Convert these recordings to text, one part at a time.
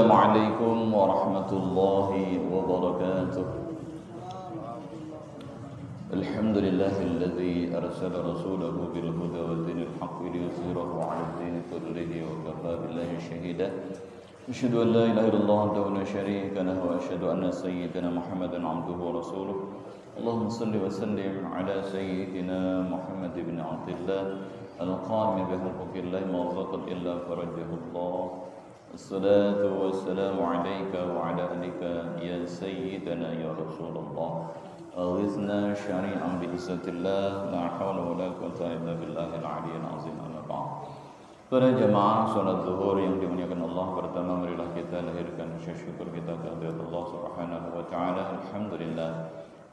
Assalamualaikum warahmatullahi wabarakatuh. Alhamdulillahilladzi arsala rasulahu bil huda wa dinil haqqi liyuzhirahu 'ala ad-dini kullihi wa kafa billahi shahida. Asyhadu an la ilaha illallah wahdahu la syarika lahu wa asyhadu anna sayyidana Muhammadan 'abduhu wa rasuluh. Allahumma shalli wa sallim 'ala sayyidina Muhammad ibn Abdillah al-qa'im bi huquqillah ma zaqat illa farajahullah. Assalatu wassalamu alayka wa ala alika ya sayyidana ya Rasulullah. Aghithna syari'an bi izzatillah, la hawla wa la quwwata illa billahil aliyyil azim. Amma ba'd. Para jemaah salat zuhur yang dimuliakan Allah, pertama marilah kita lahirkan syukur kita kepada Allah Subhanahu wa taala. Alhamdulillah,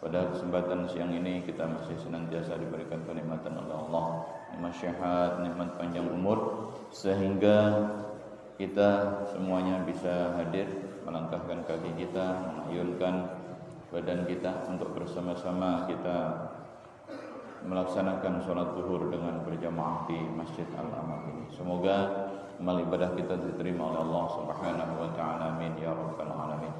pada kesempatan siang ini kita masih senantiasa diberikan kenikmatan oleh Allah, nikmat sehat, nikmat panjang umur, sehingga kita semuanya bisa hadir, melangkahkan kaki kita, mengayunkan badan kita untuk bersama-sama kita melaksanakan sholat zuhur dengan berjamaah di Masjid Al-Amal ini. Semoga amal ibadah kita diterima oleh Allah Subhanahu wa taala. Amin ya rabbal alamin.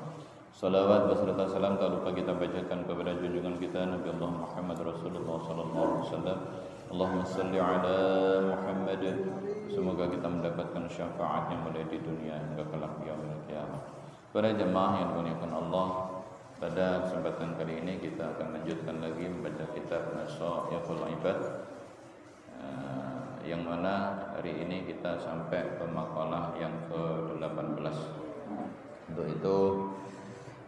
Salawat beserta salam tak lupa kita bacakan kepada junjungan kita Nabi Allah Muhammad Rasulullah sallallahu alaihi wasallam. Allahumma salli ala Muhammad. Semoga kita mendapatkan syafaatnya mulai di dunia hingga kelak yaumil qiyamah. Para jemaah yang dimuliakan Allah, pada kesempatan kali ini kita akan lanjutkan lagi membaca kitab Nasaikhul Ibad, yang mana hari ini kita sampai ke makalah yang ke-18. Untuk itu,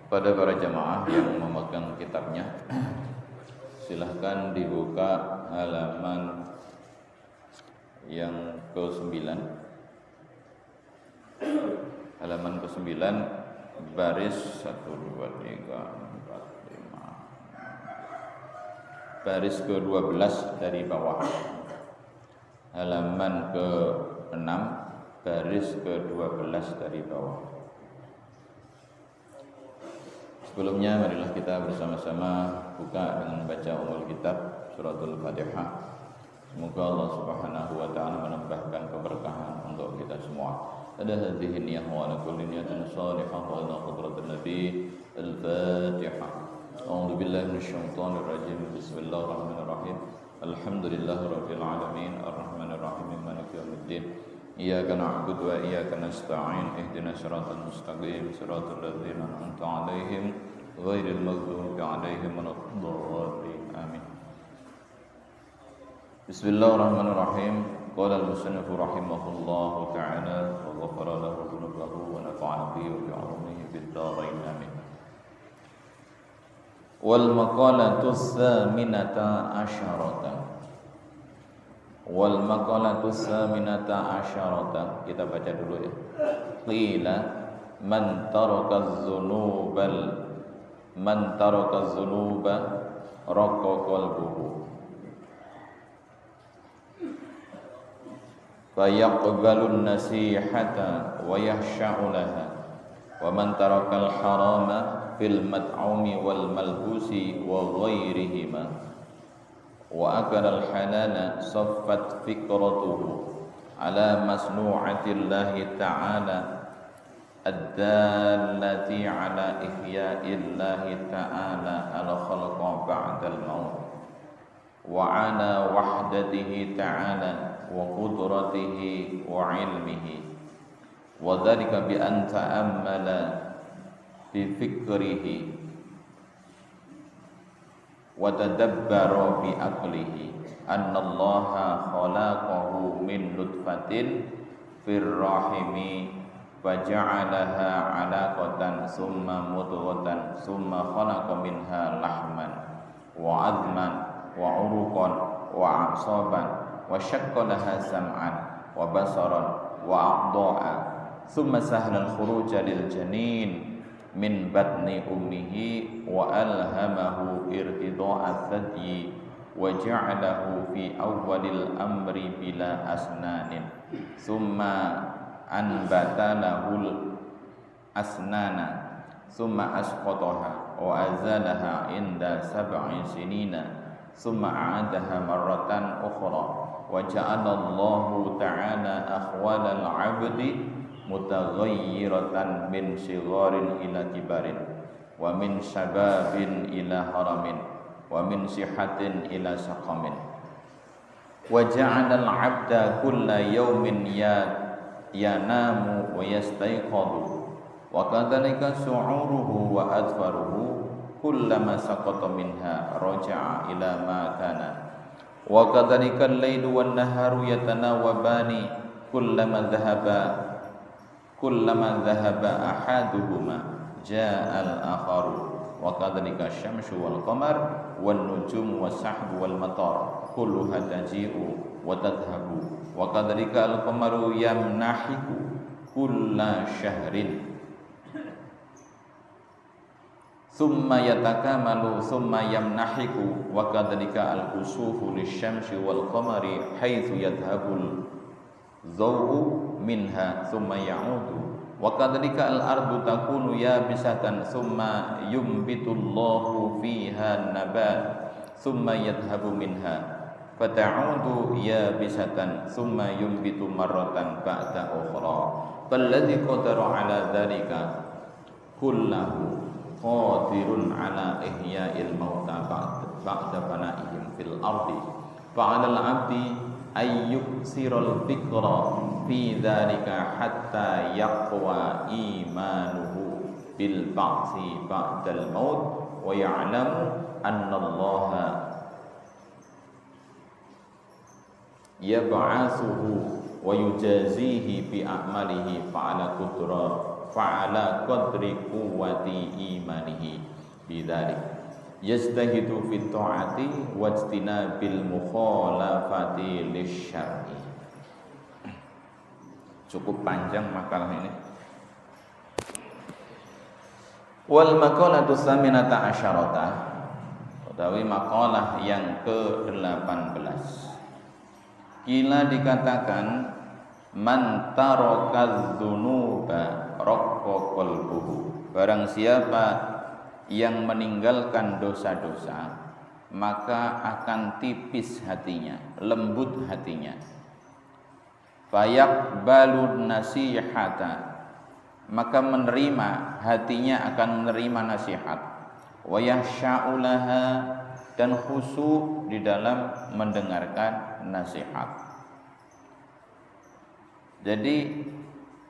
pada para jemaah yang memegang kitabnya, silahkan dibuka halaman yang ke-9. Halaman ke-9, baris 1, 2, 3, 4, 5. Baris ke-12 dari bawah. Halaman ke-6, baris ke-12 dari bawah. Sebelumnya marilah kita bersama-sama buka dengan membaca umul kitab suratul Fatihah. Semoga Allah Subhanahu wa taala menambahkan keberkahan untuk kita semua. Ada hadhihi niyyah wa ala kulli niyatin salihah wa ala hadratin nabi. Al-Fatihah. A'udzu billahi minasyaitonir rajim. Bismillahirrahmanirrahim. Alhamdulillahirabbil alamin arrahmanir rahim maliki yaumiddin. Iyyaka na'budu wa iyyaka nasta'in. Ihdinas siratal mustaqim, siratal ladzina an'amta 'alaihim ghairil maghdubi 'alaihim waladdallin. Amin. Bismillahirrahmanirrahim. Qala al-musannif rahimahullahu ta'ala wa ghafara lahu dhunubahu wa nafa'ana bihi wa bi'ulumihi fid dharain. Amin. Wal maqalatu tsaminata asyarata. Wal maqalatu tsaminata asyarata. Kita baca dulu ya. Qila man taraka dzunuba raqa qalbuhu fayaqbalun nasihata wa yahsha'u laha wa man tarakal harama fil mat'umi wal malbusi wa ghairihima wa akala al halala saffat fikratuhu ala masnu'atillahi ta'ala ad-dallati ala ihya'illahi ta'ala al khalqa ba'dal maut wa ala wahdatihi ta'ala wa qudratihi wa ilmihi wa dhalika bi an ta'ammala bi fikrihi wa tadabbara bi aqlihi anna Allaha khalaqahu min nutfatin fir rahimi wa ja'alaha 'alaqatan summa mudghatan summa khalaqa minha lahman wa 'azman wa 'uruqan wa 'asaban wa syaqqa laha sam'an wa basaran wa a'dha'a thumma sahla al-khuruja lil janin min batni ummihi wa alhamahu irtida'a thadyi wa ja'alahu fi awwalil amri bila asnanin thumma anbata lahul asnana thumma asqataha wa azalaha inda 7 sinina thumma a'adaha marratan ukhra wa ja'ala Allahu ta'ala ahwalal 'abdi mutaghayyiratan min sigharin ila kibarin wa min syababin ila haramin wa min sihatin ila saqamin wa ja'ala al-'abda kulla yawmin yanamu wa yastayqadhu wa kadzalika su'uruhu wa adfaruhu kullama saqata minha raja'a ila ma kana wa kadzalika al-lailu wan naharu yatanawabani kullama dhahaba ahaduhuma ja'al akharu wa kadzalika asy-syamsu wal qamar wan nujumu was sahbu wal matar kulluha taji'u wa tadhhabu wa kadzalika al-qamaru yamnahiku kulla syahrin thumma yatakamalu thumma yamnahiku wa kadzalika al-kusufu lisyamsi wal qamari haitsu yadhhabul dhawu minha thumma ya'udu wa kadzalika al-ardu takunu yabisatan thumma yumbitullahu fiha nabat thumma yadhhabu minha fata'udu yabisatan thumma yumbitu marratan ba'da ukhra falladzi qadara 'ala dzalika kullahu qadirun 'ala ihya'il mauta ba'da fana'ihim fil ardi fa'ala al-'abdi ayyuksiral fikra fi dzalika hatta yaqwa imanuhu bil ba'si ba'dal maut wa ya'lamu anna Allaha yab'atsuhu wa yujazihi bi a'malihi fa'ala qadri quwwati imanihi bidzalik yastahidu fit ta'ati wajtinabil mukhalafati lisyar'i. Cukup panjang makalah ini. Wal maqalatu tsaminata asyarata, utawi makalah yang ke-18. Kila dikatakan man tarakadz dzunuba raqqa qalbuhu, barang siapa yang meninggalkan dosa-dosa maka akan tipis hatinya, lembut hatinya. Fayaqbalun nasihata, maka menerima, hatinya akan menerima nasihat. Wa yahsya'ulaha, dan khusyuk di dalam mendengarkan nasihat. Jadi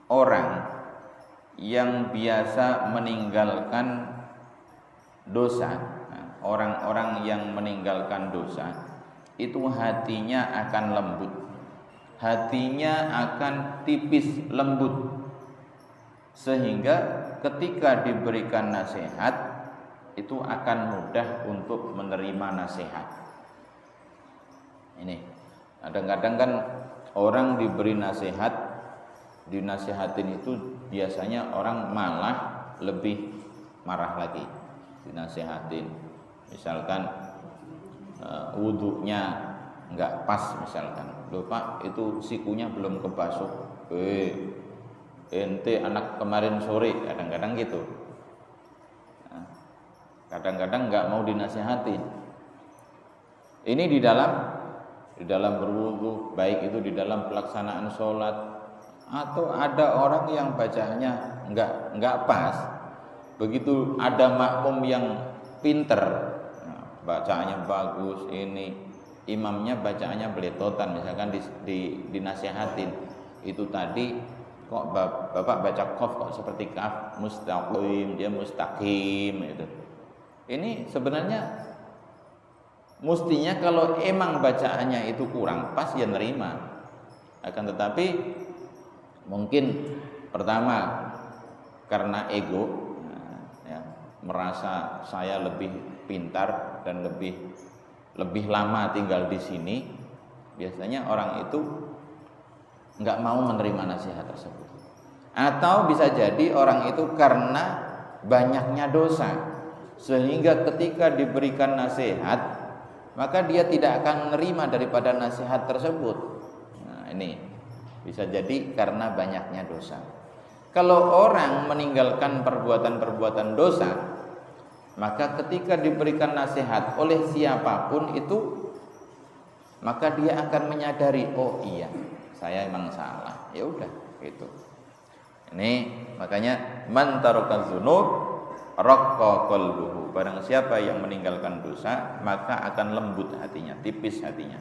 orang yang biasa meninggalkan dosa, orang-orang yang meninggalkan dosa itu hatinya akan lembut, hatinya akan tipis lembut, sehingga ketika diberikan nasihat itu akan mudah untuk menerima nasihat. Ini kadang-kadang kan orang diberi nasihat, dinasihatin itu biasanya orang malah lebih marah lagi. Dinasihatin, misalkan wudhunya nggak pas, misalkan, loh Pak itu sikunya belum kebasuh, ente anak kemarin sore, kadang-kadang gitu. Kadang-kadang nggak mau dinasihatin. Ini di dalam berwudu, baik itu di dalam pelaksanaan sholat, atau ada orang yang bacanya nggak pas. Begitu ada makmum yang pinter, bacaannya bagus, ini imamnya bacaannya beletotan, misalkan dinasihatin, itu tadi kok bapak baca qaf kok seperti kaf, mustaqim, dia mustaqim itu. Ini sebenarnya mestinya kalau emang bacaannya itu kurang pas ya nerima. Akan tetapi mungkin pertama karena ego, merasa saya lebih pintar dan lebih lama tinggal di sini, biasanya orang itu nggak mau menerima nasihat tersebut. Atau bisa jadi orang itu karena banyaknya dosa, sehingga ketika diberikan nasihat maka dia tidak akan menerima daripada nasihat tersebut. Nah, ini bisa jadi karena banyaknya dosa. Kalau orang meninggalkan perbuatan-perbuatan dosa, maka ketika diberikan nasihat oleh siapapun itu, maka dia akan menyadari, oh iya, saya emang salah. Ya udah, gitu. Ini makanya man taraka dzunub raqqa qalbuhu. Barang siapa yang meninggalkan dosa, maka akan lembut hatinya, tipis hatinya.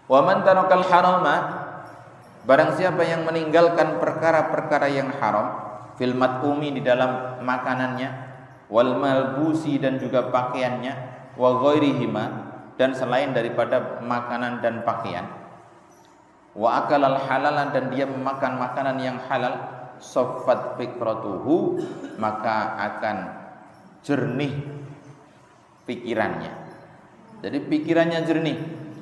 Wa man tarakal harama, barang siapa yang meninggalkan perkara-perkara yang haram, fil mat'umi di dalam makanannya, wal malbusi dan juga pakaiannya, wa ghairihima dan selain daripada makanan dan pakaian, wa akalal halalan dan dia memakan makanan yang halal, saffat fikratuhu, maka akan jernih pikirannya. Jadi pikirannya jernih.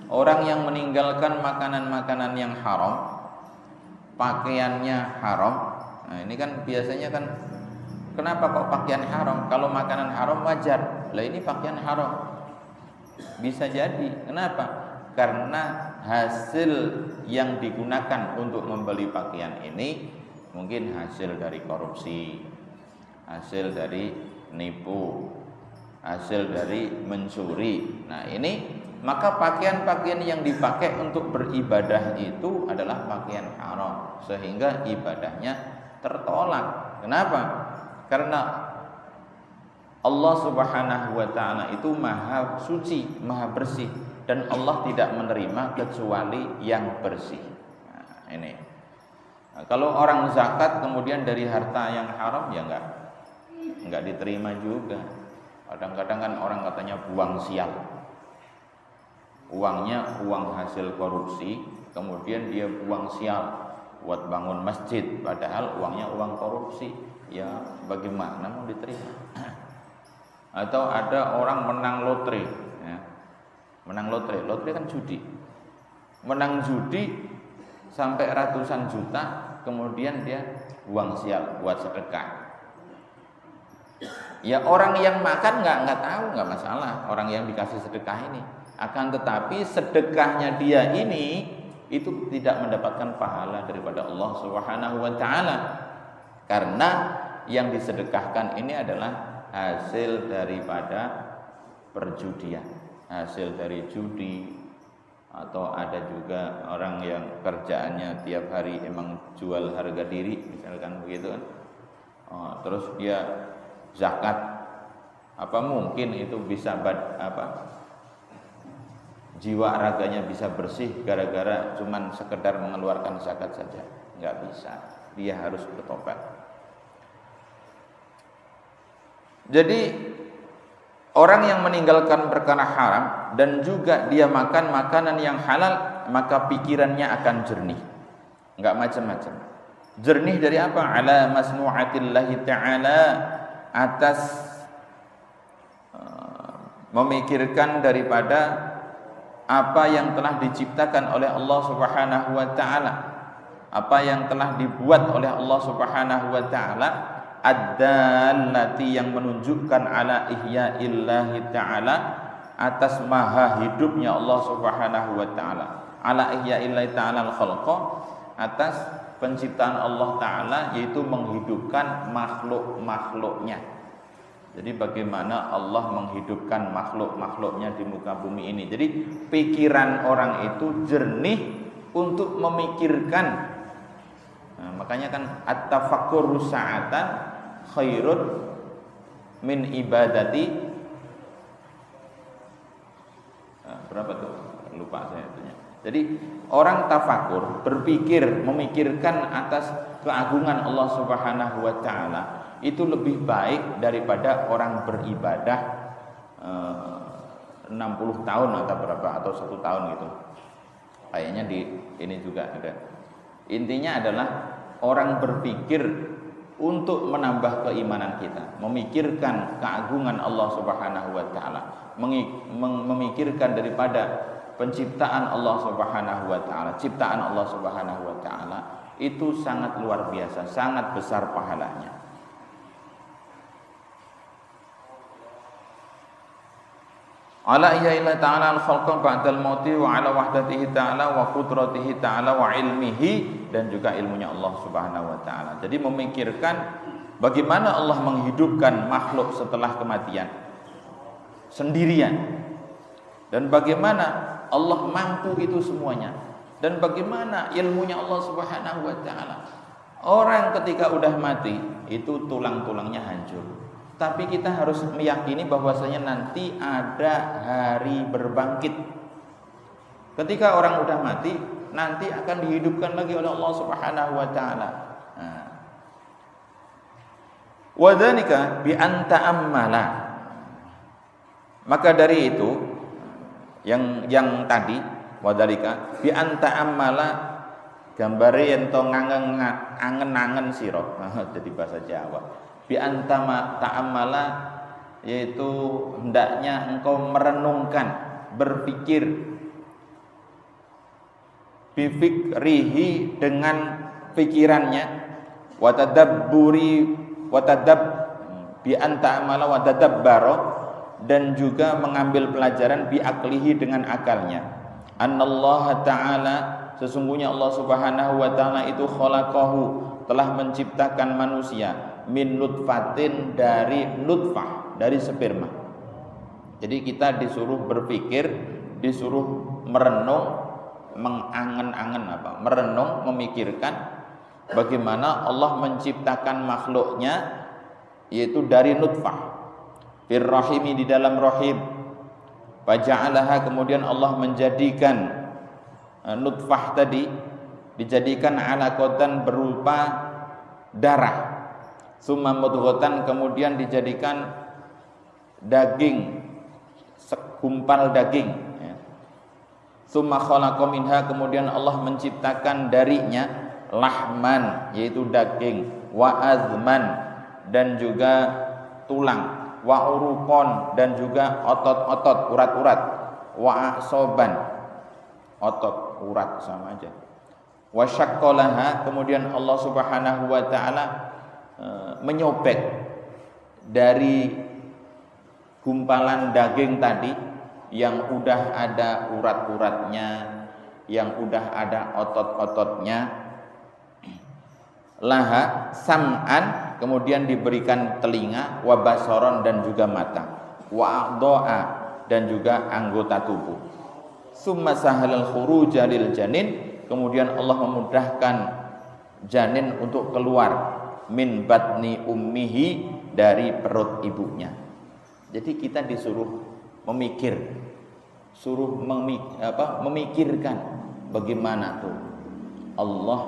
Orang yang meninggalkan makanan-makanan yang haram, pakaiannya haram. Nah, ini kan biasanya kan, kenapa kok pakaian haram? Kalau makanan haram wajar. Lah ini pakaian haram. Bisa jadi. Kenapa? Karena hasil yang digunakan untuk membeli pakaian ini mungkin hasil dari korupsi, hasil dari nipu, hasil dari mencuri. Nah, ini maka pakaian-pakaian yang dipakai untuk beribadah itu adalah pakaian haram, sehingga ibadahnya tertolak. Kenapa? Karena Allah Subhanahu wa ta'ala itu maha suci, maha bersih, dan Allah tidak menerima kecuali yang bersih. Nah, ini. Nah, kalau orang zakat kemudian dari harta yang haram, ya enggak diterima juga. Kadang-kadang kan orang katanya buang sial. Uangnya uang hasil korupsi, kemudian dia buang sial buat bangun masjid, padahal uangnya uang korupsi. Ya bagaimana mau diterima? Atau ada orang menang lotre, ya. Menang lotre kan judi. Menang judi sampai ratusan juta, kemudian dia buang sial buat sedekah. Ya orang yang makan nggak tahu, nggak masalah orang yang dikasih sedekah ini. Akan tetapi sedekahnya dia ini itu tidak mendapatkan pahala daripada Allah Subhanahu wa ta'ala, karena yang disedekahkan ini adalah hasil daripada perjudian, hasil dari judi. Atau ada juga orang yang kerjaannya tiap hari emang jual harga diri, misalkan begitu kan. Terus dia zakat, apa mungkin itu bisa jiwa raganya bisa bersih gara-gara cuman sekedar mengeluarkan zakat saja? Enggak bisa, dia harus bertobat. Jadi orang yang meninggalkan perkara haram dan juga dia makan makanan yang halal, maka pikirannya akan jernih, enggak macam-macam. Jernih dari apa? Ala masnu'atillahi ta'ala, atas memikirkan daripada apa yang telah diciptakan oleh Allah Subhanahu wa ta'ala, apa yang telah dibuat oleh Allah Subhanahu wa ta'ala, ad-dallati yang menunjukkan ala ihya'illahi ta'ala, atas maha hidupnya Allah Subhanahu wa ta'ala, ala ihya'illahi ta'ala al-khalqa, atas penciptaan Allah ta'ala, yaitu menghidupkan makhluk-makhluknya. Jadi bagaimana Allah menghidupkan makhluk-makhluknya di muka bumi ini. Jadi pikiran orang itu jernih untuk memikirkan. Nah, makanya kan at-tafakkur sa'atan khairun min ibadati. Berapa tuh? Lupa saya itunya. Jadi orang tafakur, berpikir, memikirkan atas keagungan Allah Subhanahu wa ta'ala, itu lebih baik daripada orang beribadah 60 tahun atau berapa, atau 1 tahun gitu. Kayaknya di ini juga ada. Intinya adalah orang berpikir untuk menambah keimanan kita, memikirkan keagungan Allah Subhanahu wa ta'ala, memikirkan daripada penciptaan Allah Subhanahu wa ta'ala, ciptaan Allah Subhanahu wa ta'ala, itu sangat luar biasa, sangat besar pahalanya. Ala illa ta'ala al-khalqa ba'dal mauti wa ala wahdatihi ta'ala wa qudratihi ta'ala wa ilmihi, dan juga ilmunya Allah Subhanahu wa ta'ala. Jadi memikirkan bagaimana Allah menghidupkan makhluk setelah kematian sendirian, dan bagaimana Allah mampu itu semuanya, Dan bagaimana ilmunya Allah Subhanahu wa taala? Orang ketika udah mati itu tulang-tulangnya hancur. Tapi kita harus meyakini bahwasanya nanti ada hari berbangkit. Ketika orang udah mati, nanti akan dihidupkan lagi oleh Allah Subhanahu wa taala. Wa dzalika bi an ta'ammala. Maka dari itu yang tadi wa dzalika bi an ta'ammala gambare ento angen-angen sira. Jadi bahasa Jawa. Bi an ta'ammala yaitu hendaknya engkau merenungkan, berpikir bifikrihi dengan pikirannya, watadabburi bi anta amala watadabbaro, dan juga mengambil pelajaran bi aklihi dengan akalnya. Annallaha ta'ala, sesungguhnya Allah Subhanahu wa taala itu khalaqahu, telah menciptakan manusia min nutfatin, dari nutfah, dari sperma. Jadi kita disuruh berpikir, disuruh merenung, merenung, memikirkan bagaimana Allah menciptakan makhluknya, yaitu dari nutfah fir rahimi, di dalam rahim. Faja'alaha, kemudian Allah menjadikan nutfah tadi dijadikan alaqatan berupa darah. Summa mudghatan, kemudian dijadikan daging, segumpal daging. Summa khalaqa minha, kemudian Allah menciptakan darinya lahman, yaitu daging, wa azman, dan juga tulang, wa uruqon, dan juga otot-otot, urat-urat, wa asoban, otot, urat sama aja. Wa syaqqalaha, kemudian Allah Subhanahu wa taala menyobek dari gumpalan daging tadi yang udah ada urat-uratnya, yang udah ada otot-ototnya, laha sam'an, kemudian diberikan telinga, wa basaron, dan juga mata, wa a'dha'a, dan juga anggota tubuh. Summa sahalal khuruja lil janin, kemudian Allah memudahkan janin untuk keluar min batni ummihi, dari perut ibunya. Jadi kita disuruh memikir, memikirkan bagaimana tuh Allah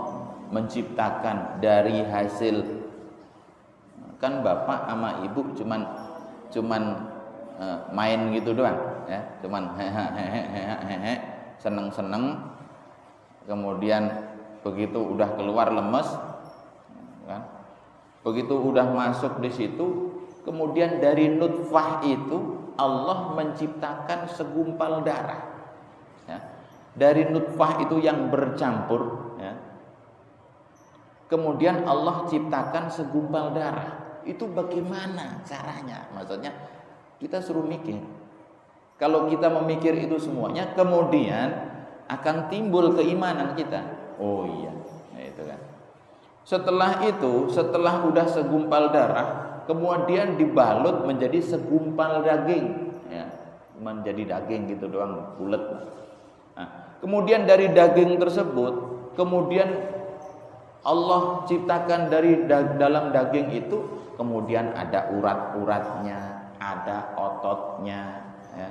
menciptakan dari hasil, kan bapak sama ibu cuman main gitu doang ya, cuman hehehe seneng-seneng, kemudian begitu udah keluar lemes kan, begitu udah masuk di situ, kemudian dari nutfah itu Allah menciptakan segumpal darah ya. Dari nutfah itu yang bercampur ya, kemudian Allah ciptakan segumpal darah. Itu bagaimana caranya? Maksudnya kita suruh mikir. Kalau kita memikir itu semuanya, kemudian akan timbul keimanan kita. Oh iya, nah itu kan. Setelah itu, setelah udah segumpal darah, kemudian dibalut menjadi segumpal daging ya, menjadi daging gitu doang, bulat. Nah, kemudian dari daging tersebut, kemudian Allah ciptakan dari dalam daging itu, kemudian ada urat-uratnya, ada ototnya ya,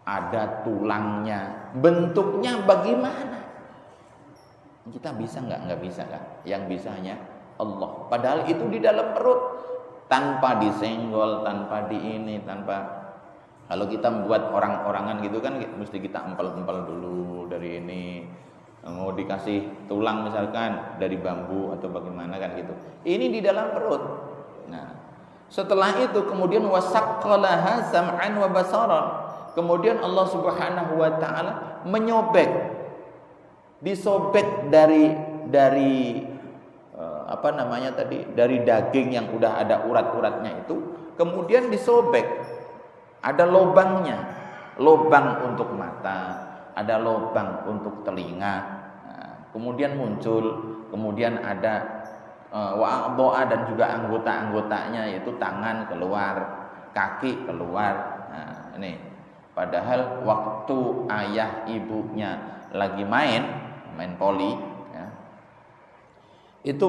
ada tulangnya. Bentuknya bagaimana? Kita bisa nggak bisa kan? Yang bisanya Allah. Padahal itu di dalam perut, tanpa disenggol, tanpa tanpa. Kalau kita membuat orang-orangan gitu kan, mesti kita empel-empel dulu dari ini. Mau dikasih tulang misalkan dari bambu atau bagaimana kan gitu. Ini di dalam perut. Nah, setelah itu kemudian wasaqqalaha sam'an wa basaran. Kemudian Allah Subhanahu wa taala menyobek, disobek dari dari daging yang udah ada urat-uratnya itu, kemudian disobek, ada lobangnya, lobang untuk mata, ada lobang untuk telinga. Nah, kemudian kemudian ada wa'adha'a, dan juga anggota-anggotanya, yaitu tangan keluar, kaki keluar. Nah, ini padahal waktu ayah ibunya lagi main poli, ya, itu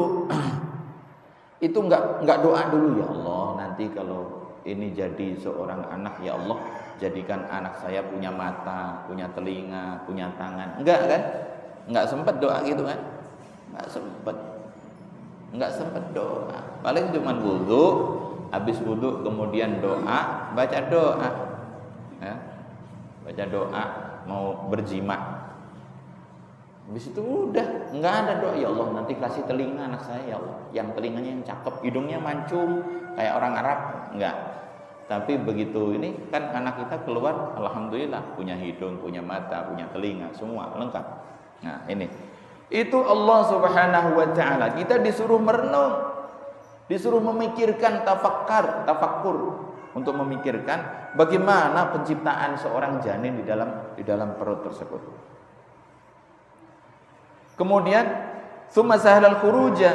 nggak doa dulu, ya Allah nanti kalau ini jadi seorang anak, ya Allah jadikan anak saya punya mata, punya telinga, punya tangan. Enggak kan? Enggak sempat doa gitu kan? Enggak sempat doa. Paling cuma wudu, habis wudu kemudian doa, baca doa, ya, baca doa mau berjima. Habis itu udah, enggak ada doa, ya Allah nanti kasih telinga anak saya, ya Allah, yang telinganya yang cakep, hidungnya mancung kayak orang Arab, enggak. Tapi begitu ini kan anak kita keluar, alhamdulillah punya hidung, punya mata, punya telinga, semua lengkap. Nah, ini. Itu Allah Subhanahu wa taala. Kita disuruh merenung, disuruh memikirkan, tafakkur untuk memikirkan bagaimana penciptaan seorang janin di dalam perut tersebut. Kemudian tsumma sahalal khuruja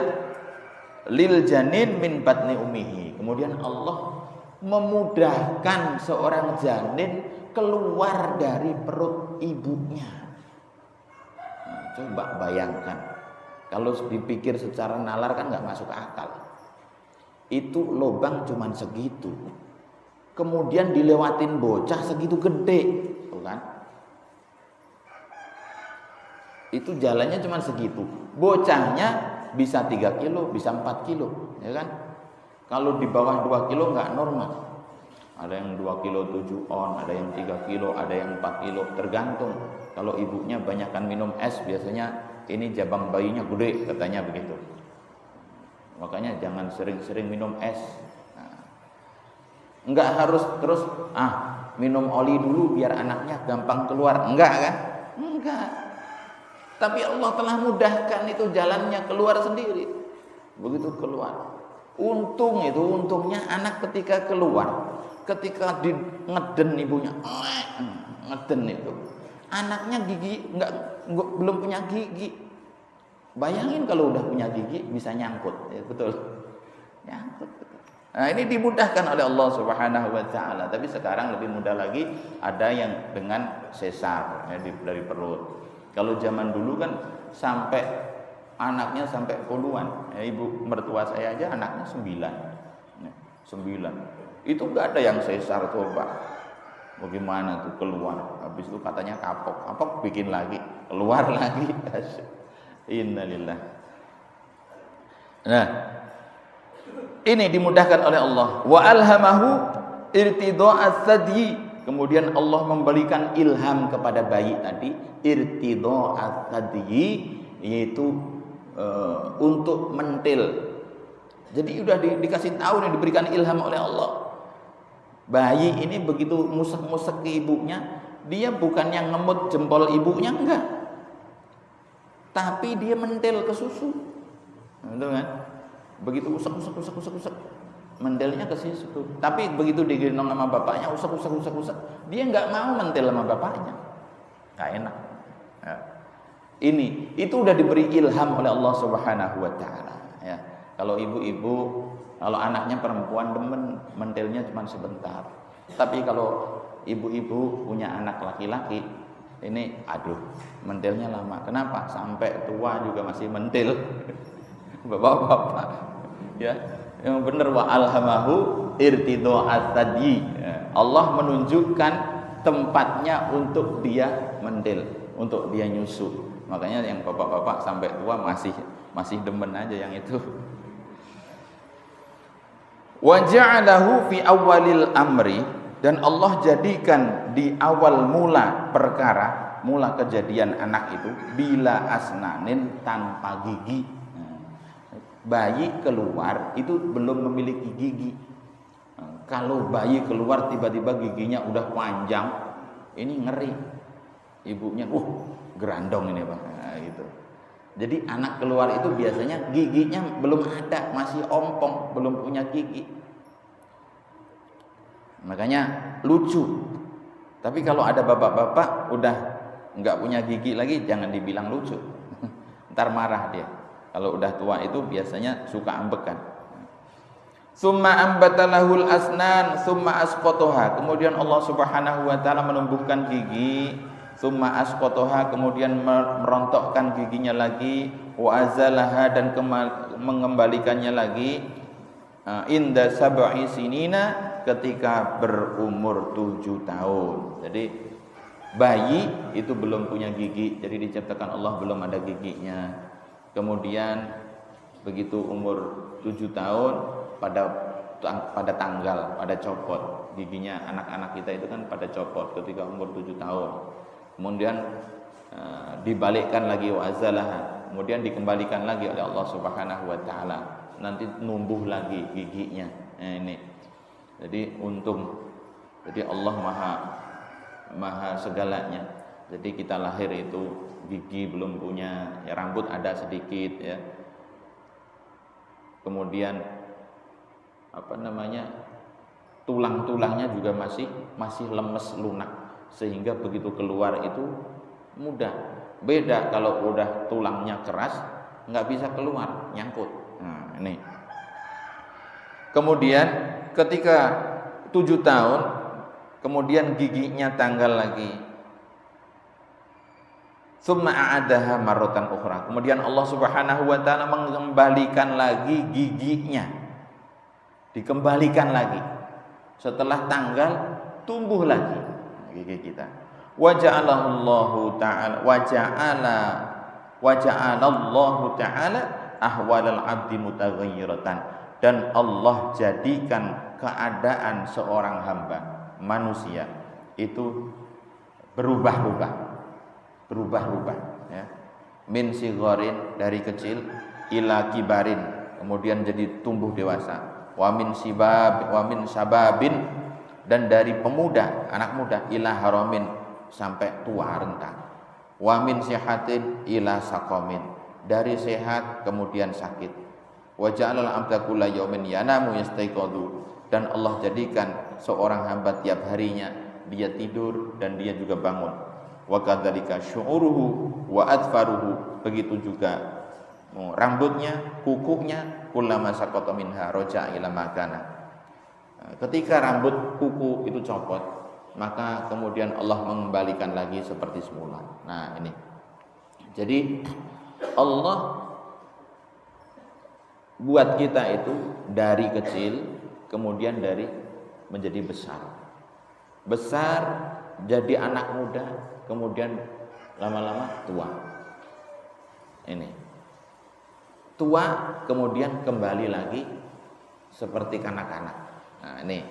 lil janin min batni ummihi. Kemudian Allah memudahkan seorang janin keluar dari perut ibunya. Nah, coba bayangkan, kalau dipikir secara nalar kan nggak masuk akal. Itu lubang cuman segitu, kemudian dilewatin bocah segitu gede, tuh kan? Itu jalannya cuma segitu, bocahnya bisa 3 kilo, bisa 4 kilo, ya kan? Kalau di bawah 2 kilo nggak normal. Ada yang 2 kilo 7 on, ada yang 3 kilo, ada yang 4 kilo, tergantung. Kalau ibunya banyakkan minum es, biasanya ini jabang bayinya gede, katanya begitu. Makanya jangan sering-sering minum es. Nah, nggak harus terus minum oli dulu biar anaknya gampang keluar, enggak kan? Enggak. Tapi Allah telah mudahkan itu jalannya keluar sendiri. Begitu keluar, untungnya anak ketika keluar, ketika di ngeden ibunya, ngeden itu, anaknya gigi belum punya gigi. Bayangin kalau udah punya gigi bisa nyangkut, ya, betul, nyangkut. Nah, ini dimudahkan oleh Allah Subhanahu wa taala. Tapi sekarang lebih mudah lagi, ada yang dengan sesar, ya, dari perut. Kalau zaman dulu kan sampai anaknya sampai puluhan, ya, ibu mertua saya aja anaknya 9. Itu enggak ada yang sesar, coba. Bagaimana tuh keluar? Habis itu katanya kapok bikin lagi, keluar lagi. Innalillah. Nah, ini dimudahkan oleh Allah. Wa alhamahu irtida'ats sadyi. Kemudian Allah memberikan ilham kepada bayi tadi, irtida'ats sadyi, yaitu untuk mentil. Jadi udah dikasih tahu nih, diberikan ilham oleh Allah. Bayi ini begitu musek-musek ke ibunya, dia bukan yang ngemut jempol ibunya, enggak. Tapi dia mentil ke susu. Betul kan? Begitu usek, mentilnya ke situ. Tapi begitu digendong sama bapaknya, usek, dia nggak mau mentil sama bapaknya, nggak enak. Ya. Itu udah diberi ilham oleh Allah Subhanahu wa taala. Ya. Kalau ibu-ibu, kalau anaknya perempuan demen mentilnya cuma sebentar. Tapi kalau ibu-ibu punya anak laki-laki, ini mentilnya lama. Kenapa? Sampai tua juga masih mentil. Bapak-bapak, ya. Yang benar, wa alhamahu irtida'ats sadyi. Allah menunjukkan tempatnya untuk dia mentil, untuk dia nyusu. Makanya yang bapak-bapak sampai tua masih demen aja yang itu. Wa ja'alahu fi awwalil amri, dan Allah jadikan di awal mula perkara, mula kejadian anak itu, bila asnanin, tanpa gigi. Bayi keluar itu belum memiliki gigi. Kalau bayi keluar tiba-tiba giginya udah panjang, ini ngeri. Ibunya, gerandong ini Pak. Nah, gitu. Jadi anak keluar itu biasanya giginya belum ada, masih ompong, belum punya gigi. Makanya lucu. Tapi kalau ada bapak-bapak udah nggak punya gigi lagi, jangan dibilang lucu. Ntar marah dia. Kalau udah tua itu biasanya suka ambekan. Summa ambatalahul asnan summa asqataha. Kemudian Allah Subhanahu wa taala menumbuhkan gigi, Tsumma asqataha, kemudian merontokkan giginya lagi, wa azalaha, dan mengembalikannya lagi, inda sab'i sinina, ketika berumur 7 tahun. Jadi bayi itu belum punya gigi, jadi diciptakan Allah belum ada giginya. Kemudian begitu umur 7 tahun pada tanggal, pada copot giginya. Anak-anak kita itu kan pada copot ketika umur 7 tahun. Kemudian dibalikkan lagi, wa'azalah, kemudian dikembalikan lagi oleh Allah Subhanahu wa taala. Nanti numbuh lagi giginya. Ini. Jadi untung. Jadi Allah maha segalanya. Jadi kita lahir itu gigi belum punya, ya, rambut ada sedikit, ya. Kemudian tulang-tulangnya juga masih lemes lunak, sehingga begitu keluar itu mudah. Beda kalau udah tulangnya keras, nggak bisa keluar, nyangkut. Nah, ini. Kemudian ketika 7 tahun, kemudian giginya tanggal lagi. Tsumma a'adaha marratan ukhra. Kemudian Allah Subhanahu wa taala mengembalikan lagi giginya. Dikembalikan lagi. Setelah tanggal, tumbuh lagi gigi kita. Wa ja'alallahu ta'ala ahwalal 'abdi mutaghayyiratan, dan Allah jadikan keadaan seorang hamba manusia itu berubah-ubah, ya. Min sigharin, dari kecil, ila kibarin, kemudian jadi tumbuh dewasa. Wa min sababin, dan dari pemuda, anak muda, ila haramin, sampai tua renta. Wa min sihatin ila saqamin, dari sehat kemudian sakit. Wa ja'alal 'abda kulla yaumin yanamu yastaiqadhu, dan Allah jadikan seorang hamba tiap harinya dia tidur dan dia juga bangun. Wa kadzalika syu'uruhu wa adfaruhu, begitu juga rambutnya, kukunya, kullama saqata minha raja'a ila makana. Ketika rambut kuku itu copot, maka kemudian Allah mengembalikan lagi seperti semula. Nah, ini. Jadi Allah buat kita itu dari kecil, kemudian dari menjadi besar. Besar jadi anak muda, kemudian lama-lama tua. Ini. Tua kemudian kembali lagi seperti kanak-kanak. Nah, ini.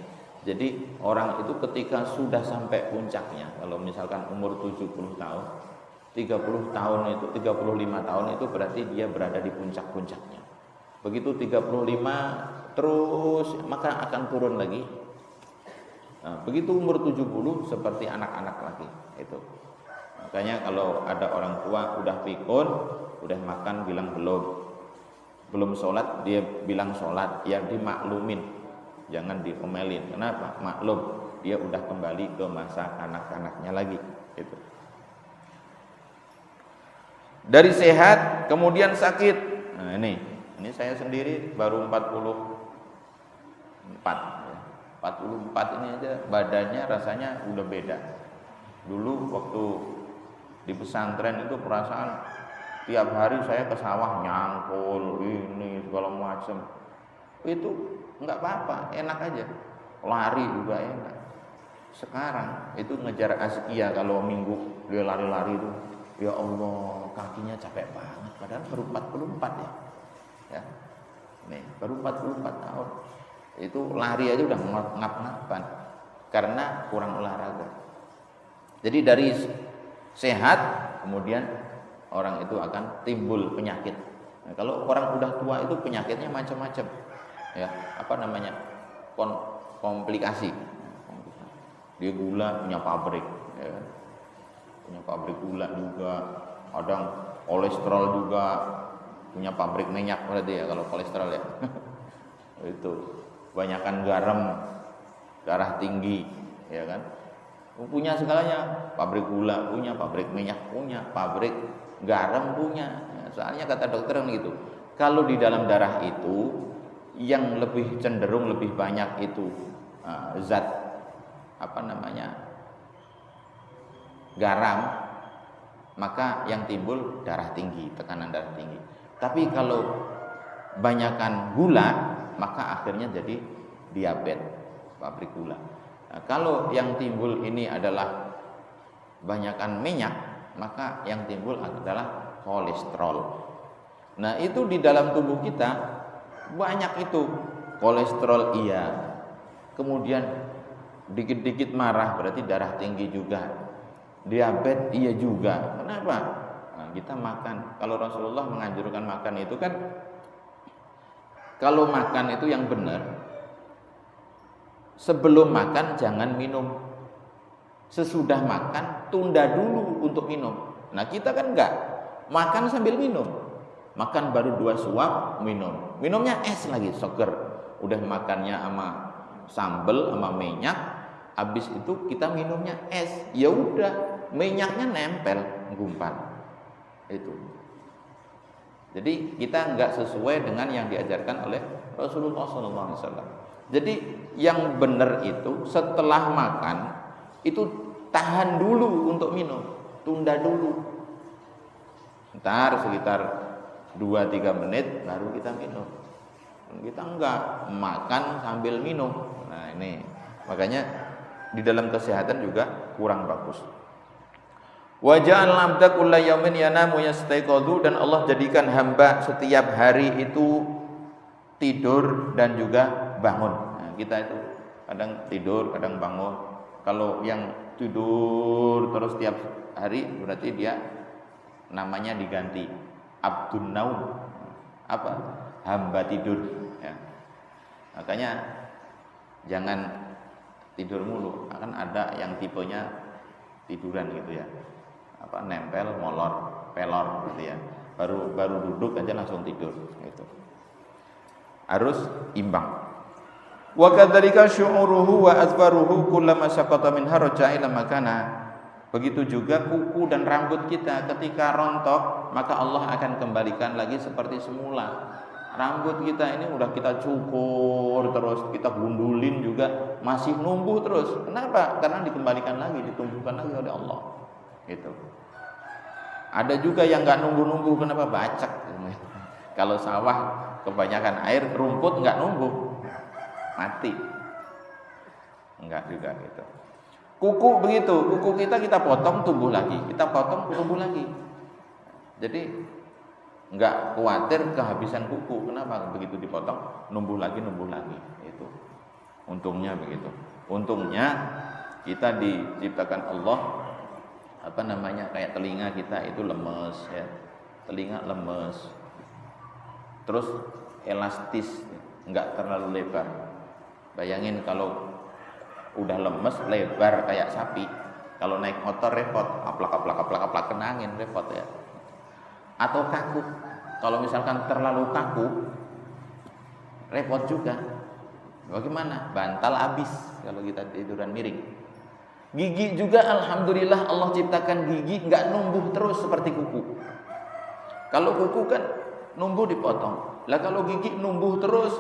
Jadi orang itu ketika sudah sampai puncaknya, kalau misalkan umur 70 tahun, 30 tahun itu, 35 tahun itu berarti dia berada di puncak-puncaknya. Begitu 35 terus, maka akan turun lagi. Nah, begitu umur 70 seperti anak-anak lagi itu. Makanya kalau ada orang tua udah pikun, udah makan bilang belum sholat, dia bilang sholat, ya dimaklumin. Jangan diomelin. Kenapa? Maklum, dia udah kembali ke masa anak-anaknya lagi. Gitu. Dari sehat kemudian sakit. Nah, ini saya sendiri baru 44. 44 ini aja badannya rasanya udah beda. Dulu waktu di pesantren itu perasaan tiap hari saya ke sawah nyangkul ini segala macam. Itu enggak apa-apa, enak aja. Lari juga enak. Sekarang itu ngejar azkia, kalau minggu dia lari-lari itu, ya Allah, kakinya capek banget, padahal baru 44 ya. Ya. Nih, baru 44 tahun. Itu lari aja udah ngap-ngapan karena kurang olahraga. Jadi dari sehat kemudian orang itu akan timbul penyakit. Nah, kalau orang udah tua itu penyakitnya macam-macam. Ya, komplikasi. Dia gula, punya pabrik, ya. Punya pabrik gula juga, kadang kolesterol juga, punya pabrik minyak berarti ya kalau kolesterol ya. Itu kebanyakan garam, darah tinggi, ya kan? Punya segalanya, pabrik gula punya, pabrik minyak punya, pabrik garam punya. Soalnya kata dokter kan gitu. Kalau di dalam darah itu yang lebih cenderung lebih banyak itu zat garam, maka yang timbul darah tinggi, tekanan darah tinggi. Tapi kalau banyakkan gula, maka akhirnya jadi diabetes, pabrik gula. Nah, kalau yang timbul ini adalah banyakkan minyak, maka yang timbul adalah kolesterol. Nah, itu di dalam tubuh kita banyak itu. Kolesterol iya. Kemudian dikit-dikit marah berarti darah tinggi juga. Diabetes iya juga. Kenapa? Nah, kita makan. Kalau Rasulullah menganjurkan makan itu kan, kalau makan itu yang benar, sebelum makan jangan minum. Sesudah makan tunda dulu untuk minum. Nah, kita kan enggak. Makan sambil minum. Makan baru 2 suap minum. Minumnya es lagi, seger. Udah makannya sama sambel sama minyak, habis itu kita minumnya es. Ya udah, minyaknya nempel, gumpal. Itu. Jadi kita enggak sesuai dengan yang diajarkan oleh Rasulullah SAW. Jadi yang benar itu setelah makan itu tahan dulu untuk minum, tunda dulu. Ntar sekitar 2-3 menit baru kita minum. Kita enggak makan sambil minum. Nah, ini makanya di dalam kesehatan juga kurang bagus. Wa ja'alna 'abda kulla yaumin yanamu yastayqadhu, dan Allah jadikan hamba setiap hari itu tidur dan juga bangun. Nah, kita itu kadang tidur, kadang bangun. Kalau yang tidur terus tiap hari berarti dia namanya diganti abdun naum, apa? Hamba tidur, ya. Makanya jangan tidur mulu. Akan ada yang tipenya tiduran gitu ya. Apa, nempel, molor, pelor gitu ya. Baru duduk aja langsung tidur gitu. Harus imbang. Wa kadzalika syu'uruhu wa azfaruhu kullama saqata minha raja'a ila makana. Begitu juga kuku dan rambut kita ketika rontok, maka Allah akan kembalikan lagi seperti semula. Rambut kita ini udah kita cukur terus, kita gundulin juga masih numbuh terus. Kenapa? Karena dikembalikan lagi, ditumbuhkan lagi oleh Allah. Gitu. Ada juga yang nggak numbuh-numbuh, kenapa? Bacak. Kalau sawah kebanyakan air, rumput nggak numbuh, mati. Enggak juga gitu. Kuku begitu, kuku kita potong tumbuh lagi, kita potong tumbuh lagi. Jadi enggak khawatir kehabisan kuku. Kenapa? Begitu dipotong numbuh lagi. Itu untungnya begitu. Untungnya kita diciptakan Allah kayak telinga kita itu lemes ya. Telinga lemes. Terus elastis, enggak terlalu lebar. Bayangin kalau udah lemes, lebar kayak sapi, kalau naik motor repot, aplak kena angin repot ya. Atau kaku, kalau misalkan terlalu kaku repot juga. Bagaimana? Bantal habis kalau kita tiduran miring. Gigi juga alhamdulillah Allah ciptakan gigi nggak numbuh terus seperti kuku. Kalau kuku kan numbuh dipotong. Lah kalau gigi numbuh terus,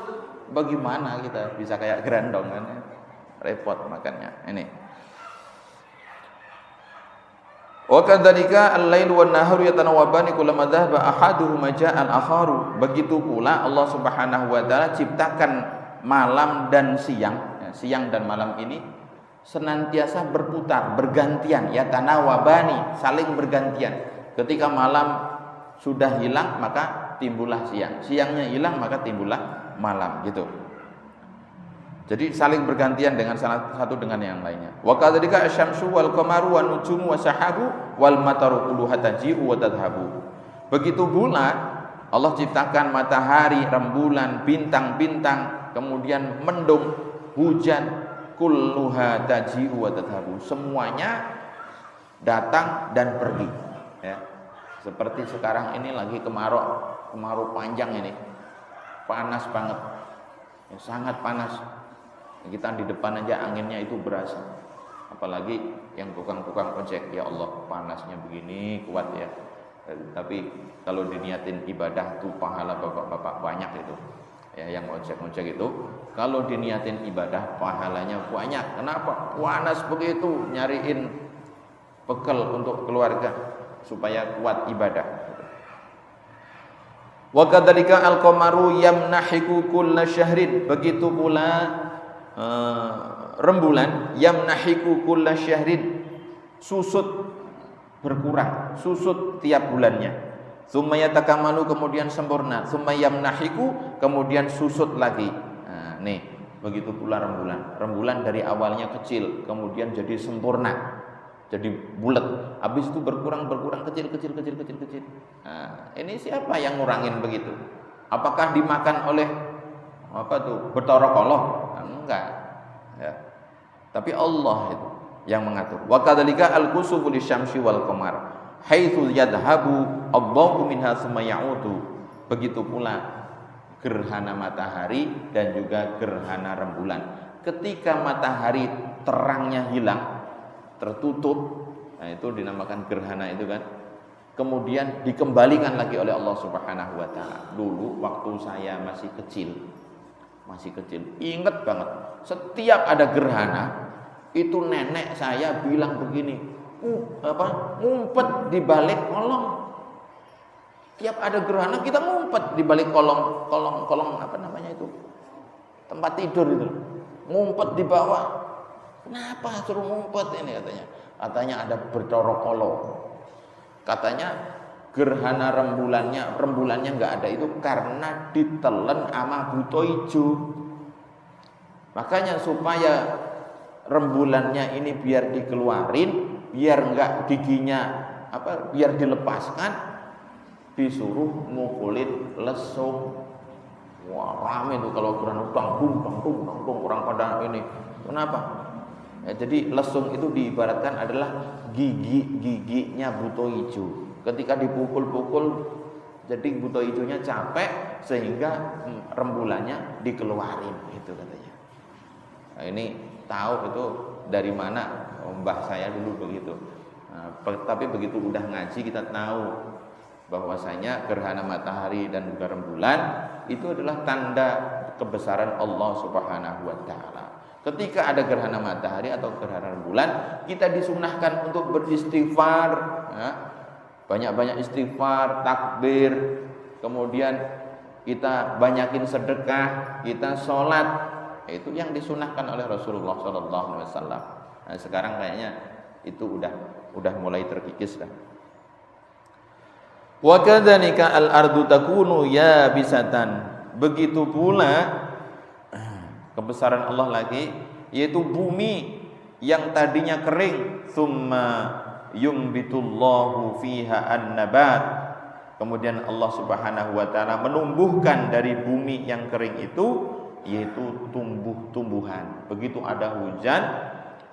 bagaimana kita bisa kayak gerandong kan? Repot makannya. Ini. Wa kadzalika al-lail wan nahar yatanawabani kullama dhahaba ahaduhuma ja'al akharu. Begitu pula Allah Subhanahu wa taala ciptakan malam dan siang. Siang dan malam ini senantiasa berputar, bergantian, yatanawabani, saling bergantian. Ketika malam sudah hilang maka timbullah siang. Siangnya hilang maka timbullah malam gitu. Jadi saling bergantian dengan salah satu dengan yang lainnya. Wa kadzalika asy-syamsu wal qamaru wan nujumu wasahabu wal mataru kulluha taji'u wa tadhhabu. Begitu pula Allah ciptakan matahari, rembulan, bintang-bintang, kemudian mendung, hujan, kulluha taji'u wa tadhhabu. Semuanya datang dan pergi, ya. Seperti sekarang ini lagi kemarau panjang ini. Panas banget. Ya, sangat panas. Kita di depan aja anginnya itu berasa. Apalagi yang tukang-tukang ojek, ya Allah panasnya begini kuat ya. Tapi kalau diniatin ibadah tuh pahala bapak-bapak banyak itu. Ya, yang ojek-ojek itu kalau diniatin ibadah pahalanya banyak. Kenapa? Panas begitu nyariin bekal untuk keluarga supaya kuat ibadah. Wa kadzalika al-qamaru yamnahiku kulla syahrin, begitu pula rembulan yamnahiku kulla syahrin, susut berkurang, susut tiap bulannya. Tsumma yatakamalu, kemudian sempurna. Tsumma yamnahiku, kemudian susut lagi. Nah, nih, begitu pula rembulan. Rembulan dari awalnya kecil, kemudian jadi sempurna. Jadi bulat, habis itu berkurang kecil. Nah, ini siapa yang ngurangin begitu? Apakah dimakan oleh Bathara Kala? Enggak. Ya. Tapi Allah itu yang mengatur. Wa kadzalika al-kusufu lisyamsi wal qamar, haitsu yadhhabu ad-dha'u minha tsumma ya'udu. Begitu pula gerhana matahari dan juga gerhana rembulan. Ketika matahari terangnya hilang, tertutup, nah itu dinamakan gerhana itu kan. Kemudian dikembalikan lagi oleh Allah Subhanahu wa taala. Dulu waktu saya masih kecil, ingat banget, setiap ada gerhana itu nenek saya bilang begini, ngumpet di balik kolong. Tiap ada gerhana kita ngumpet di balik kolong apa namanya itu, tempat tidur itu, ngumpet di bawah. Kenapa suruh ngumpet ini katanya? Katanya ada Bathara Kala. Katanya gerhana rembulannya enggak ada itu karena ditelen sama buta ijo. Makanya supaya rembulannya ini biar dikeluarin, biar enggak giginya biar dilepaskan, disuruh mukulin lesung. Wah, rame tuh kalau gerhana tanggung orang pada ini. Kenapa? Ya, jadi lesung itu diibaratkan adalah giginya buta ijo. Ketika dipukul-pukul, jadi buta ijonya capek sehingga rembulannya dikeluarin, itu katanya. Nah, ini tahu itu dari mana? Mbah saya dulu begitu. Nah, tapi begitu udah ngaji kita tahu bahwasanya gerhana matahari dan juga rembulan itu adalah tanda kebesaran Allah Subhanahu wa taala. Ketika ada gerhana matahari atau gerhana rembulan, kita disunahkan untuk beristighfar, ya. Banyak-banyak istighfar, takbir, kemudian kita banyakin sedekah, kita sholat. Itu yang disunahkan oleh Rasulullah SAW. Nah, sekarang kayaknya itu udah mulai terkikis dah. Wa kadzalika al-ardu takunu yabisatan. Begitu pula kebesaran Allah lagi, yaitu bumi yang tadinya kering, tsumma yumbitullahu fiha an-nabat. Kemudian Allah Subhanahu wa taala menumbuhkan dari bumi yang kering itu, yaitu tumbuh-tumbuhan. Begitu ada hujan,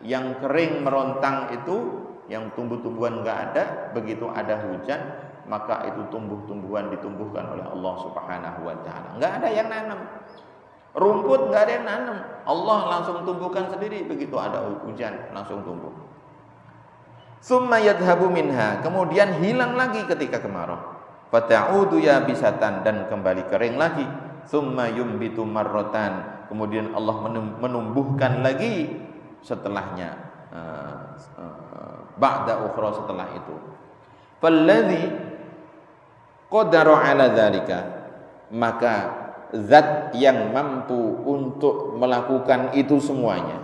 yang kering merontang itu, yang tumbuh-tumbuhan enggak ada, begitu ada hujan, maka itu tumbuh-tumbuhan ditumbuhkan oleh Allah Subhanahu wa taala. Enggak ada yang nanam. Rumput nggak ada yang nanam, Allah langsung tumbuhkan sendiri. Begitu ada hujan langsung tumbuh. Tsumma yadhhabu minha, kemudian hilang lagi ketika kemarau. Fata'udu yabisatan, dan kembali kering lagi. Tsumma yumbitu marratan, kemudian Allah menumbuhkan lagi setelahnya, ba'da ukhra, setelah itu. Falladzi qadara 'ala dzalika, maka zat yang mampu untuk melakukan itu semuanya,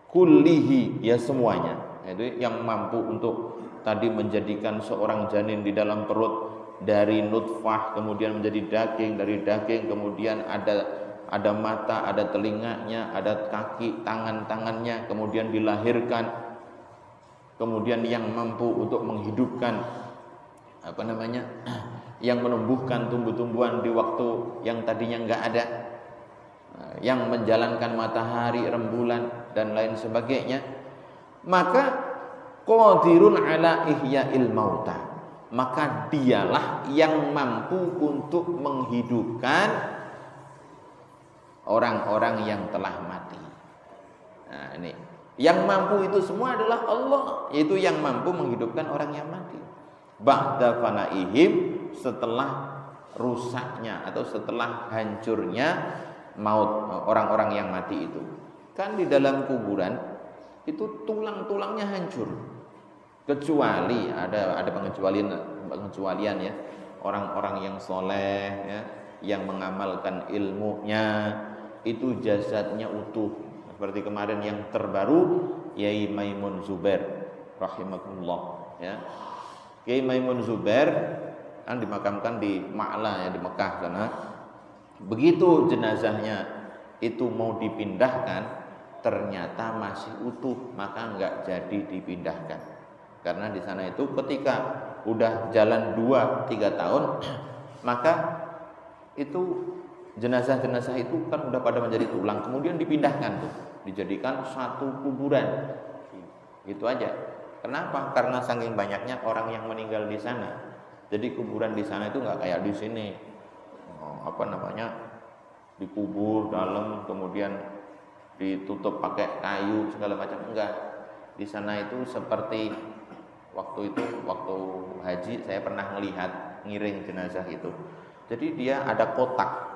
kullihi, ya semuanya, itu yang mampu untuk tadi menjadikan seorang janin di dalam perut dari nutfah kemudian menjadi daging, dari daging kemudian ada mata, ada telinganya, ada kaki, tangannya, kemudian dilahirkan, kemudian yang mampu untuk menghidupkan yang menumbuhkan tumbuh-tumbuhan di waktu yang tadinya enggak ada, yang menjalankan matahari, rembulan dan lain sebagainya, maka qadirun ala ihya'il mauta, maka dialah yang mampu untuk menghidupkan orang-orang yang telah mati. Nah, ini yang mampu itu semua adalah Allah, yaitu yang mampu menghidupkan orang yang mati. Ba'da fanaihim, setelah rusaknya atau setelah hancurnya maut orang-orang yang mati itu. Kan di dalam kuburan itu tulang-tulangnya hancur. Kecuali ada pengecualian ya, orang-orang yang soleh ya, yang mengamalkan ilmunya itu jasadnya utuh. Seperti kemarin yang terbaru Kiai Maimun Zubair rahimahullah ya. Kiai Maimun Zubair kan dimakamkan di Ma'la ya, di Mekah sana. Begitu jenazahnya itu mau dipindahkan, ternyata masih utuh, maka enggak jadi dipindahkan. Karena di sana itu ketika udah jalan 2-3 tahun, maka itu jenazah-jenazah itu kan udah pada menjadi tulang, kemudian dipindahkan tuh, dijadikan satu kuburan. Itu aja. Kenapa? Karena saking banyaknya orang yang meninggal di sana. Jadi kuburan di sana itu nggak kayak di sini. Dikubur dalam, kemudian ditutup pakai kayu segala macam, enggak. Di sana itu seperti waktu haji saya pernah melihat ngiring jenazah itu. Jadi dia ada kotak.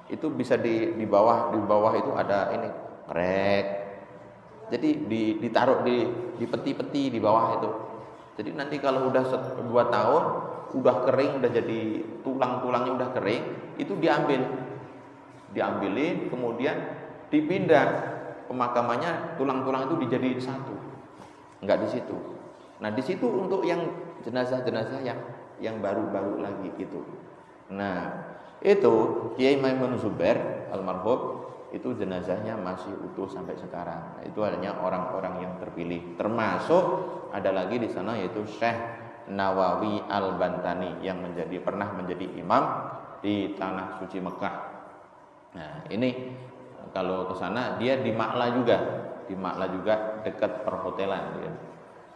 Itu bisa di bawah itu ada ini krek. Jadi ditaruh di peti-peti di bawah itu. Jadi nanti kalau udah 2 tahun udah kering, udah jadi tulang-tulangnya udah kering, itu diambilin kemudian dipindah pemakamannya, tulang-tulang itu dijadiin satu. Enggak di situ. Nah, di situ untuk yang jenazah-jenazah yang baru-baru lagi gitu. Nah, itu Kiai Maimun Zubair almarhum itu jenazahnya masih utuh sampai sekarang. Nah, itu hanya orang-orang yang terpilih. Termasuk ada lagi di sana yaitu Syekh Nawawi Al-Bantani yang pernah menjadi imam di tanah suci Mekah. Nah, ini kalau ke sana dia di Ma'la juga dekat perhotelan ya.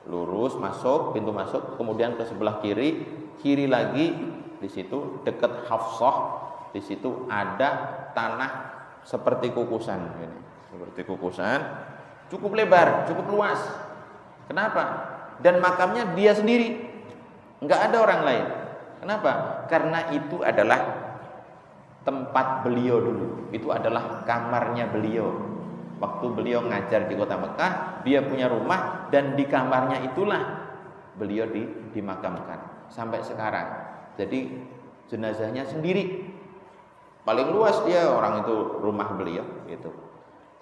Lurus masuk, pintu masuk, kemudian ke sebelah kiri lagi di situ dekat Hafsah, di situ ada tanah seperti kukusan ini. Seperti kukusan, cukup lebar, cukup luas. Kenapa? Dan makamnya dia sendiri. Enggak ada orang lain. Kenapa? Karena itu adalah tempat beliau dulu. Itu adalah kamarnya beliau. Waktu beliau ngajar di kota Mekah, dia punya rumah dan di kamarnya itulah beliau dimakamkan sampai sekarang. Jadi jenazahnya sendiri. Paling luas dia orang itu rumah beliau gitu.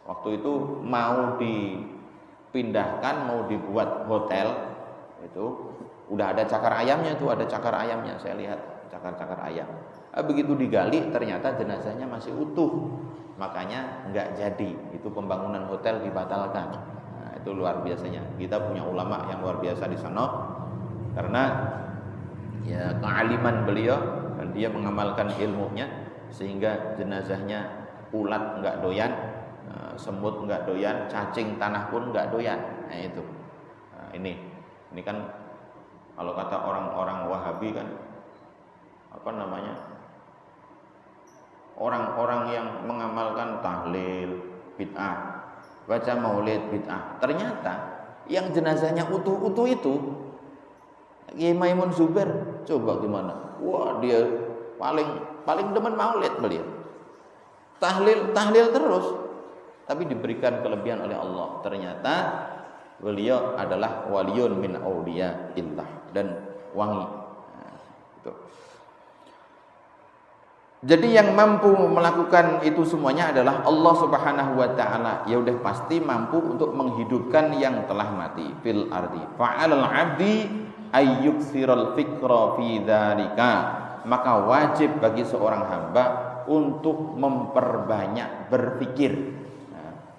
Waktu itu mau dipindahkan, mau dibuat hotel itu udah ada cakar ayamnya tuh, ada cakar ayamnya. Saya lihat cakar-cakar ayam. Begitu digali ternyata jenazahnya masih utuh. Makanya enggak jadi, itu pembangunan hotel dibatalkan. Nah, itu luar biasanya. Kita punya ulama yang luar biasa di sana karena ya kealiman beliau dan dia mengamalkan ilmunya sehingga jenazahnya ulat enggak doyan, semut enggak doyan, cacing tanah pun enggak doyan. Nah, itu. Nah, ini kan kalau kata orang-orang Wahabi kan orang-orang yang mengamalkan tahlil bid'ah, baca maulid bid'ah. Ternyata yang jenazahnya utuh-utuh itu Kiai Maimun Zubair, coba gimana? Wah, dia paling demen maulid beliau. Tahlil terus. Tapi diberikan kelebihan oleh Allah. Ternyata beliau adalah waliyun min auliya illah dan wangi. Nah, itu. Jadi yang mampu melakukan itu semuanya adalah Allah Subhanahu wa taala. Ya udah pasti mampu untuk menghidupkan yang telah mati fil ardi. Fa'alal 'abdi ayyuksiral fikra fi dzalika. Maka wajib bagi seorang hamba untuk memperbanyak berpikir.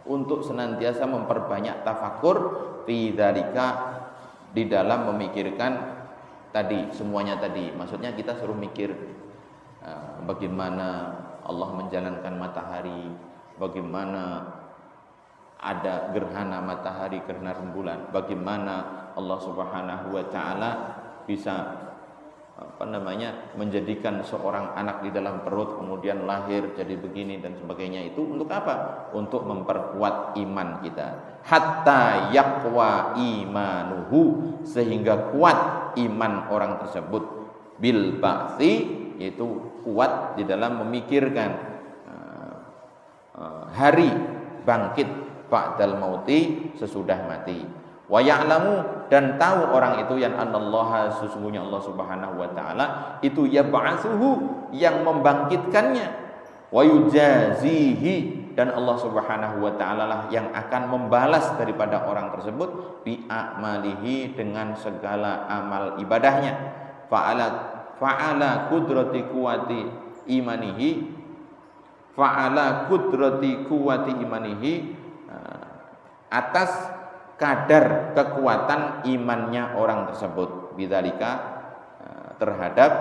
Untuk senantiasa memperbanyak tafakur fi dzalika, di dalam memikirkan tadi semuanya tadi. Maksudnya kita suruh mikir bagaimana Allah menjalankan matahari, bagaimana ada gerhana matahari, gerhana rembulan, bagaimana Allah Subhanahu wa taala bisa menjadikan seorang anak di dalam perut kemudian lahir jadi begini dan sebagainya. Itu untuk apa? Untuk memperkuat iman kita. Hatta yaqwa imanuhu, sehingga kuat iman orang tersebut bil ba'tsi, yaitu kuat di dalam memikirkan hari bangkit ba'dal mauti, sesudah mati. Wa ya'lamu, dan tahu orang itu yang anallaha, sesungguhnya Allah Subhanahu wa taala itu yab'atsuhu, yang membangkitkannya, wa yujazihi, dan Allah Subhanahu wa taala lah yang akan membalas daripada orang tersebut bi a'malihi, dengan segala amal ibadahnya. Fa'ala qudrati quwati imanihi, fa'ala qudrati quwati imanihi, atas kadar kekuatan imannya orang tersebut, bidzalika, terhadap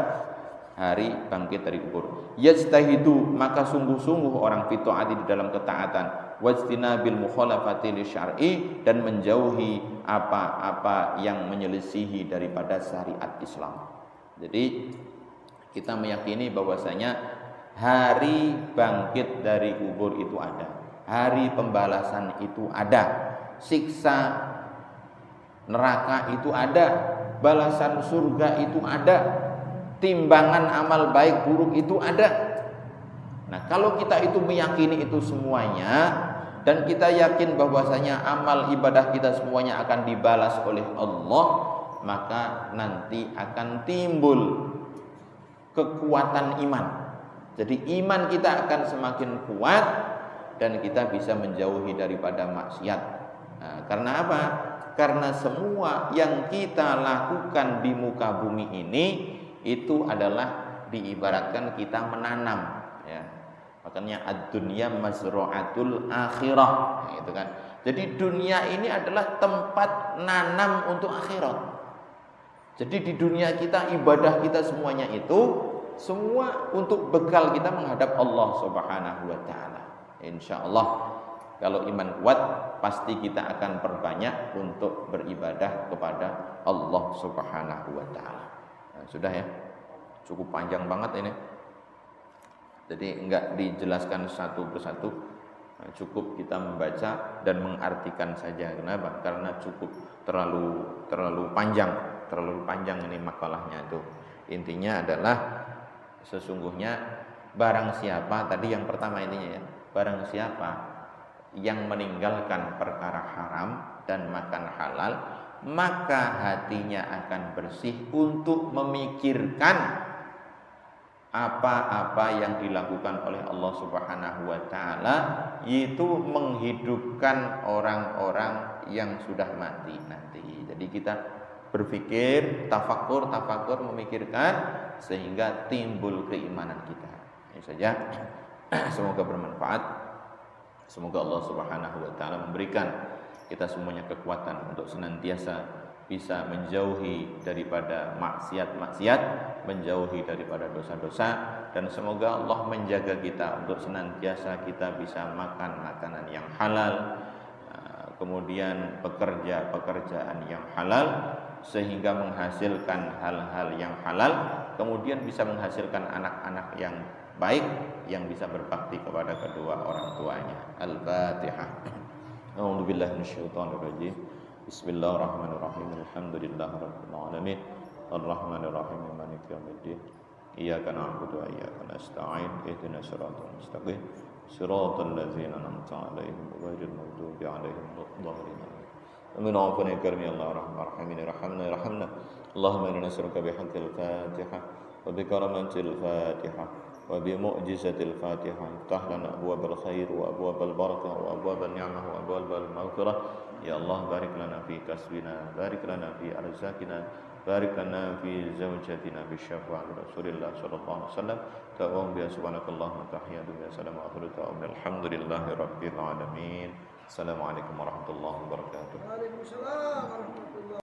hari bangkit dari kubur. Yajtahidu, maka sungguh-sungguh orang fi taati, di dalam ketaatan, wajtinabil mukhalafati lisyar'i, dan menjauhi apa-apa yang menyelisihi daripada syariat Islam. Jadi kita meyakini bahwasanya hari bangkit dari kubur itu ada, hari pembalasan itu ada, siksa neraka itu ada, balasan surga itu ada, timbangan amal baik buruk itu ada. Nah, kalau kita itu meyakini itu semuanya, dan kita yakin bahwasanya amal ibadah kita semuanya akan dibalas oleh Allah, maka nanti akan timbul kekuatan iman. Jadi iman kita akan semakin kuat, dan kita bisa menjauhi daripada maksiat. Nah, karena apa? Karena semua yang kita lakukan di muka bumi ini itu adalah diibaratkan kita menanam, ya. Makanya ad-dunya mazra'atul akhirah, gitu kan. Jadi dunia ini adalah tempat nanam untuk akhirat. Jadi di dunia kita, ibadah kita semuanya itu semua untuk bekal kita menghadap Allah Subhanahu wa taala. Insyaallah kalau iman kuat, pasti kita akan perbanyak untuk beribadah kepada Allah Subhanahu wa taala. Nah, sudah ya. Cukup panjang banget ini. Jadi enggak dijelaskan satu persatu. Nah, cukup kita membaca dan mengartikan saja. Kenapa? Karena cukup terlalu panjang ini makalahnya itu. Intinya adalah sesungguhnya barang siapa, tadi yang pertama intinya ya, barang siapa yang meninggalkan perkara haram dan makan halal, maka hatinya akan bersih untuk memikirkan apa-apa yang dilakukan oleh Allah Subhanahu wa taala, yaitu menghidupkan orang-orang yang sudah mati nanti. Jadi kita berpikir, tafakur memikirkan, sehingga timbul keimanan kita. Ini saja. Semoga bermanfaat. Semoga Allah Subhanahu wa taala memberikan kita semuanya kekuatan untuk senantiasa bisa menjauhi daripada maksiat-maksiat, menjauhi daripada dosa-dosa, dan semoga Allah menjaga kita untuk senantiasa kita bisa makan makanan yang halal, kemudian bekerja pekerjaan yang halal sehingga menghasilkan hal-hal yang halal, kemudian bisa menghasilkan anak-anak yang baik yang bisa berbakti kepada kedua orang tuanya. Al-Fatihah. A'udzubillahi minasyaitonir rajim. Bismillahirrahmanirrahim. Alhamdulillahirabbil alamin. Arrahmanirrahim. Maliki yaumiddin. Iyyaka na'budu wa iyyaka nasta'in. Ihdinas siratal mustaqim. Siratal ladzina an'amta 'alaihim ghairil maghdubi 'alaihim waladdallin. Amin. Afwan ya karim ya Allah arhamna irhamna. Allahumma inna nas'aluka bihaqqil Fatihah wa bi karamatil Fatihah wa bi mu'jizatil Fatihah. Iftah lana abwabal khair wa abwabal barakah wa abwabal ni'mah wa abwabal maghfirah. Ya Allah, barik lana fi kasbina, barik lana fi arzakina, barik lana fi zawjatina bi syafaat Rasulillah sallallahu alaihi wasallam. Ta'awun bi subhanakallahumma tahiyyatu bi assalamu alaikum alhamdulillahi rabbil alamin. Assalamualaikum warahmatullahi wabarakatuh. Waalaikumsalam warahmatullahi